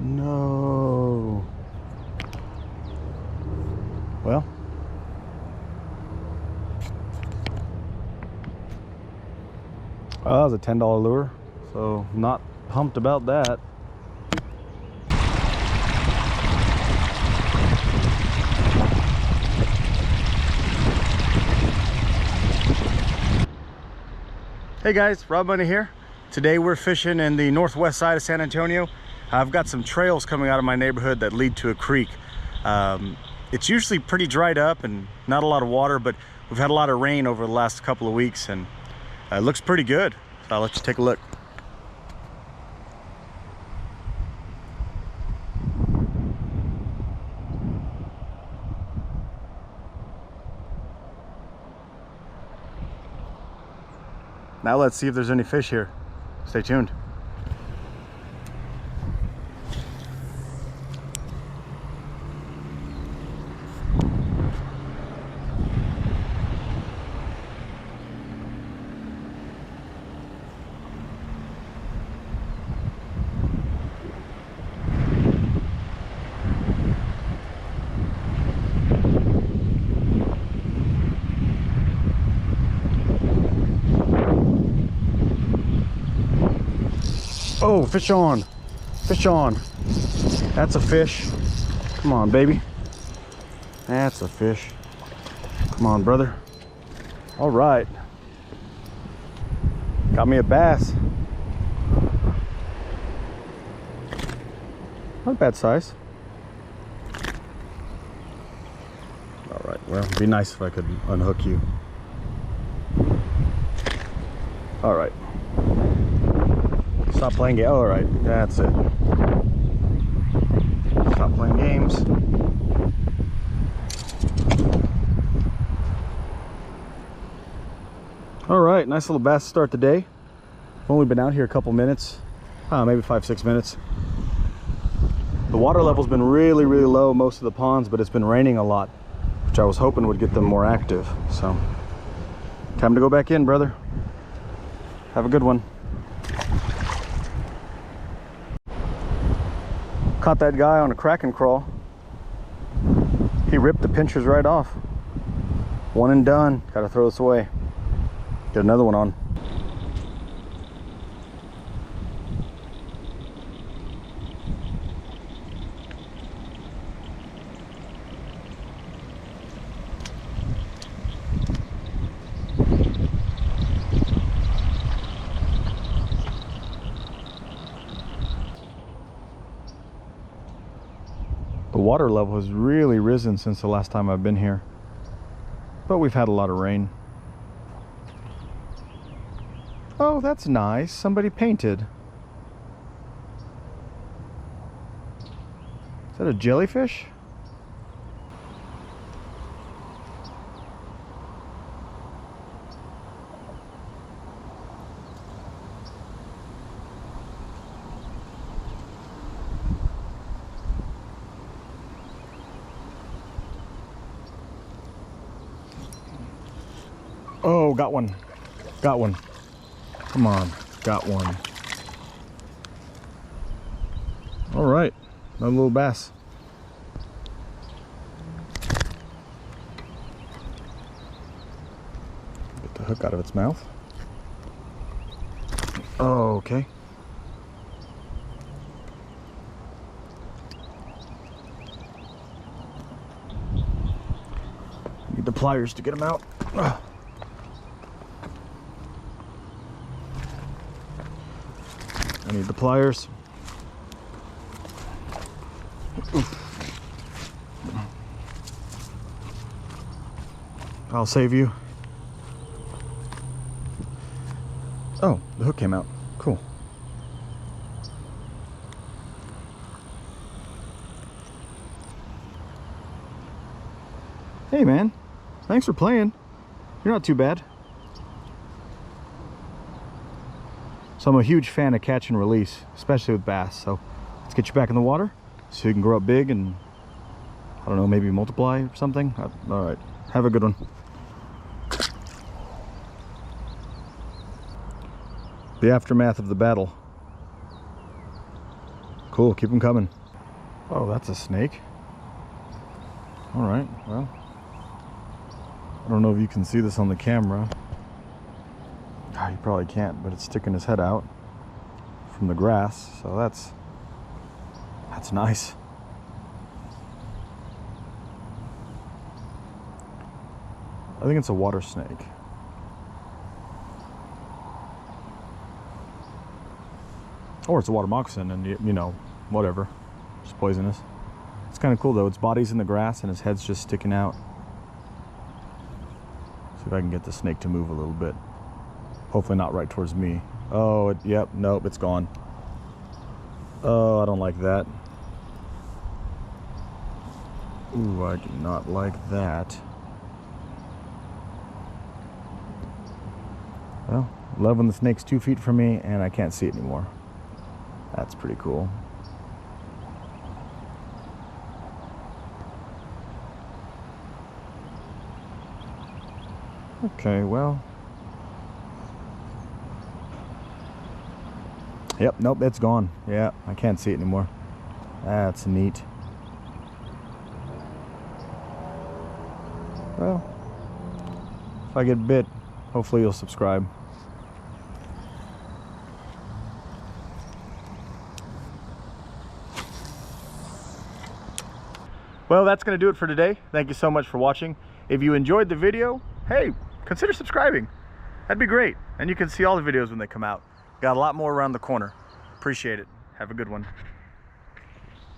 No. Well. That was a $10 lure, so not pumped about that. Hey guys, Rob Money here. Today we're fishing in the northwest side of San Antonio. I've got some trails coming out of my neighborhood that lead to a creek. It's usually pretty dried up and not a lot of water, but we've had a lot of rain over the last couple of weeks and it looks pretty good. So I'll let you take a look. Now let's see if there's any fish here. Stay tuned. Oh, fish on. Fish on. That's a fish. Come on, baby. That's a fish. Come on, brother. All right. Got me a bass. Not a bad size. All right, well, it'd be nice if I could unhook you. All right. Stop playing games. All right, that's it. Stop playing games. All right, nice little bass to start the day. I've only been out here a couple minutes, maybe 5-6 minutes. The water level's been really low most of the ponds, but it's been raining a lot, which I was hoping would get them more active. So, time to go back in, brother. Have a good one. Caught that guy on a crack and crawl. He ripped the pinchers right off. One and done. Gotta throw this away. Get another one on. The water level has really risen since the last time I've been here, but we've had a lot of rain. Oh, that's nice. Somebody painted. Is that a jellyfish? Oh, got one. Got one. Come on, got one. All right, another little bass. Get the hook out of its mouth. Oh, okay. Need the pliers to get them out. Ugh. I need the pliers. Oof. I'll save you. Oh, the hook came out. Cool. Hey man, thanks for playing. You're not too bad. So I'm a huge fan of catch and release, especially with bass. So let's get you back in the water so you can grow up big and, I don't know, maybe multiply or something. All right, have a good one. The aftermath of the battle. Cool, keep them coming. Oh, that's a snake. All right, well, I don't know if you can see this on the camera. You probably can't, but it's sticking his head out from the grass, so that's nice. I think it's a water snake. Or it's a water moccasin, and you know, whatever. It's poisonous. It's kind of cool though. Its body's in the grass and his head's just sticking out. See if I can get the snake to move a little bit. Hopefully not right towards me. Oh, yep, nope, it's gone. Oh, I don't like that. Ooh, I do not like that. Well, love when the snake's 2 feet from me and I can't see it anymore. That's pretty cool. Okay, well. Yep, nope, it's gone. Yeah, I can't see it anymore. That's neat. Well, if I get bit, hopefully you'll subscribe. Well, that's going to do it for today. Thank you so much for watching. If you enjoyed the video, hey, consider subscribing. That'd be great. And you can see all the videos when they come out. Got a lot more around the corner. Appreciate it. Have a good one.